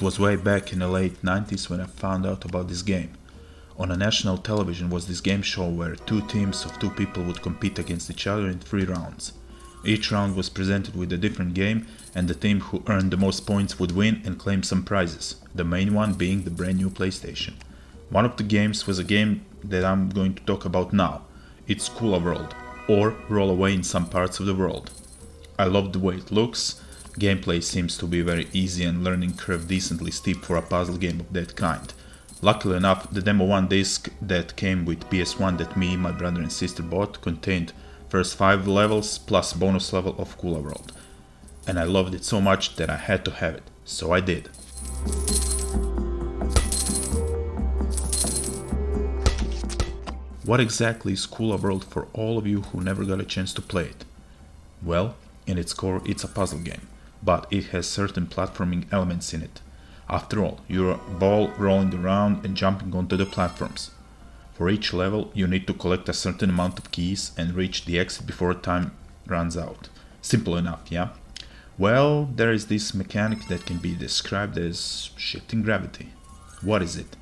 It was way back in the late 90s when I found out about this game. On a national television was this game show where two teams of two people would compete against each other in 3 rounds. Each round was presented with a different game, and the team who earned the most points would win and claim some prizes, the main one being the brand new PlayStation. One of the games was a game that I'm going to talk about now. It's Kula World, or Roll Away in some parts of the world. I love the way it looks, gameplay seems to be very easy and learning curve decently steep for a puzzle game of that kind. Luckily enough, the demo 1 disc that came with PS1 that me, my brother and sister bought contained first 5 levels plus bonus level of Kula World. And I loved it so much that I had to have it, so I did. What exactly is Kula World for all of you who never got a chance to play it? Well, in its core it's a puzzle game, but it has certain platforming elements in it. After all, you're a ball rolling around and jumping onto the platforms. For each level, you need to collect a certain amount of keys and reach the exit before time runs out. Simple enough, yeah? Well, there is this mechanic that can be described as shifting gravity. What is it?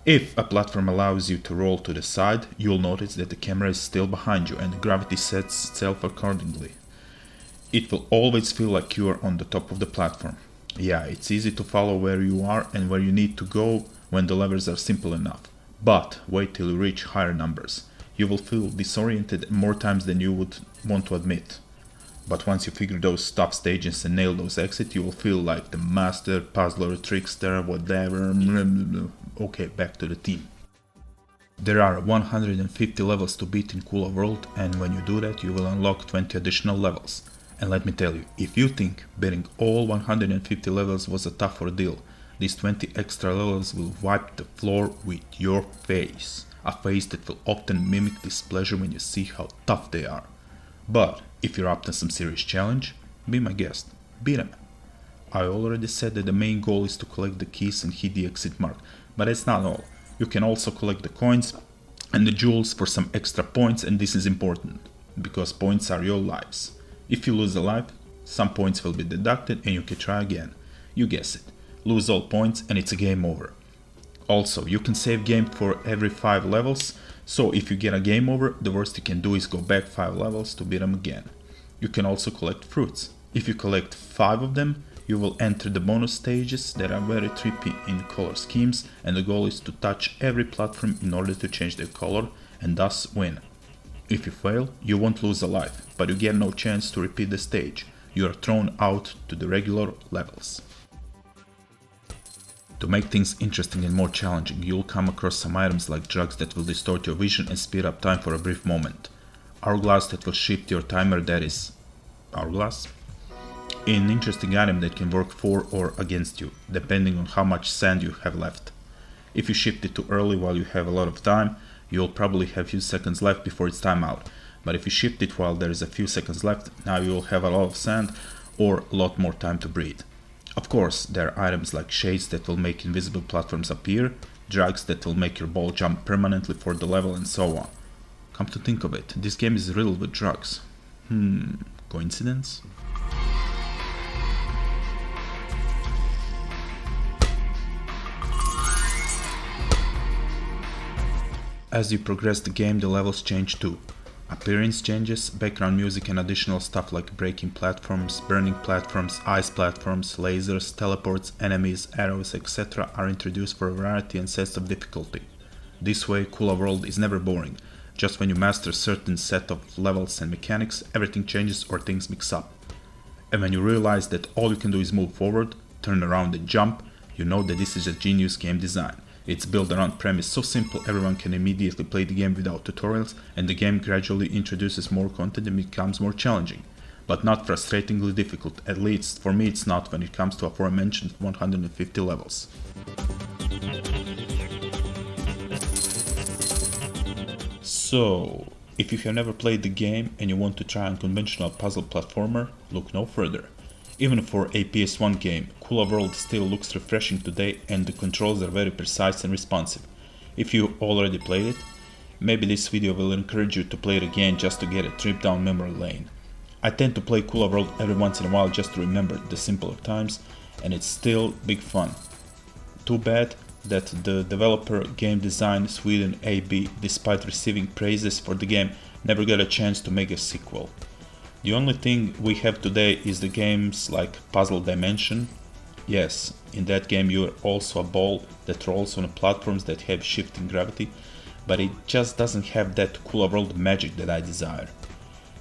If a platform allows you to roll to the side, you'll notice that the camera is still behind you and the gravity sets itself accordingly. It will always feel like you are on the top of the platform. Yeah, it's easy to follow where you are and where you need to go when the levers are simple enough. But wait till you reach higher numbers. You will feel disoriented more times than you would want to admit. But once you figure those tough stages and nail those exits, you will feel like the master, puzzler, trickster, whatever. Okay, back to the theme. There are 150 levels to beat in Kula World, and when you do that, you will unlock 20 additional levels. And let me tell you, if you think beating all 150 levels was a tough ordeal, these 20 extra levels will wipe the floor with your face. A face that will often mimic displeasure when you see how tough they are. But if you're up to some serious challenge, be my guest, beat them. I already said that the main goal is to collect the keys and hit the exit mark, but that's not all. You can also collect the coins and the jewels for some extra points, and this is important, because points are your lives. If you lose a life, some points will be deducted and you can try again. You guess it. Lose all points and it's a game over. Also, you can save game for every 5 levels, so if you get a game over, the worst you can do is go back 5 levels to beat them again. You can also collect fruits. If you collect 5 of them, you will enter the bonus stages that are very trippy in color schemes, and the goal is to touch every platform in order to change their color and thus win. If you fail, you won't lose a life, but you get no chance to repeat the stage. You are thrown out to the regular levels. To make things interesting and more challenging, you'll come across some items like drugs that will distort your vision and speed up time for a brief moment. Hourglass that will shift your timer, that is hourglass. An interesting item that can work for or against you, depending on how much sand you have left. If you shift it too early while you have a lot of time, you'll probably have a few seconds left before it's time out. But if you shift it while there is a few seconds left, now you will have a lot of sand or a lot more time to breathe. Of course, there are items like shades that will make invisible platforms appear, drugs that will make your ball jump permanently for the level, and so on. Come to think of it, this game is riddled with drugs. Coincidence? As you progress the game, the levels change too. Appearance changes, background music and additional stuff like breaking platforms, burning platforms, ice platforms, lasers, teleports, enemies, arrows, etc. are introduced for a variety and sets of difficulty. This way, Kula World is never boring. Just when you master a certain set of levels and mechanics, everything changes or things mix up. And when you realize that all you can do is move forward, turn around and jump, you know that this is a genius game design. It's built around premise so simple everyone can immediately play the game without tutorials, and the game gradually introduces more content and becomes more challenging. But not frustratingly difficult, at least for me it's not when it comes to aforementioned 150 levels. So, if you have never played the game and you want to try an unconventional puzzle platformer, look no further. Even for a PS1 game, Kula World still looks refreshing today and the controls are very precise and responsive. If you already played it, maybe this video will encourage you to play it again just to get a trip down memory lane. I tend to play Kula World every once in a while just to remember the simpler times, and it's still big fun. Too bad that the developer Game Design Sweden AB, despite receiving praises for the game, never got a chance to make a sequel. The only thing we have today is the games like Puzzle Dimension. Yes, in that game you're also a ball that rolls on platforms that have shifting gravity, but it just doesn't have that Kula World magic that I desire.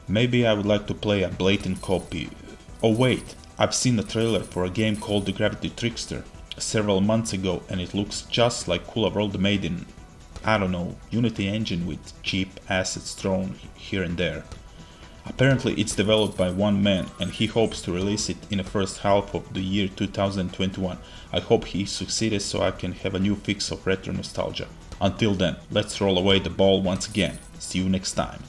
Maybe I would like to play a blatant copy. Oh wait, I've seen a trailer for a game called The Gravity Trickster several months ago, and it looks just like Kula World made in, I don't know, Unity engine with cheap assets thrown here and there. Apparently it's developed by one man and he hopes to release it in the first half of the year 2021. I hope he succeeded so I can have a new fix of retro nostalgia. Until then, let's roll away the ball once again. See you next time.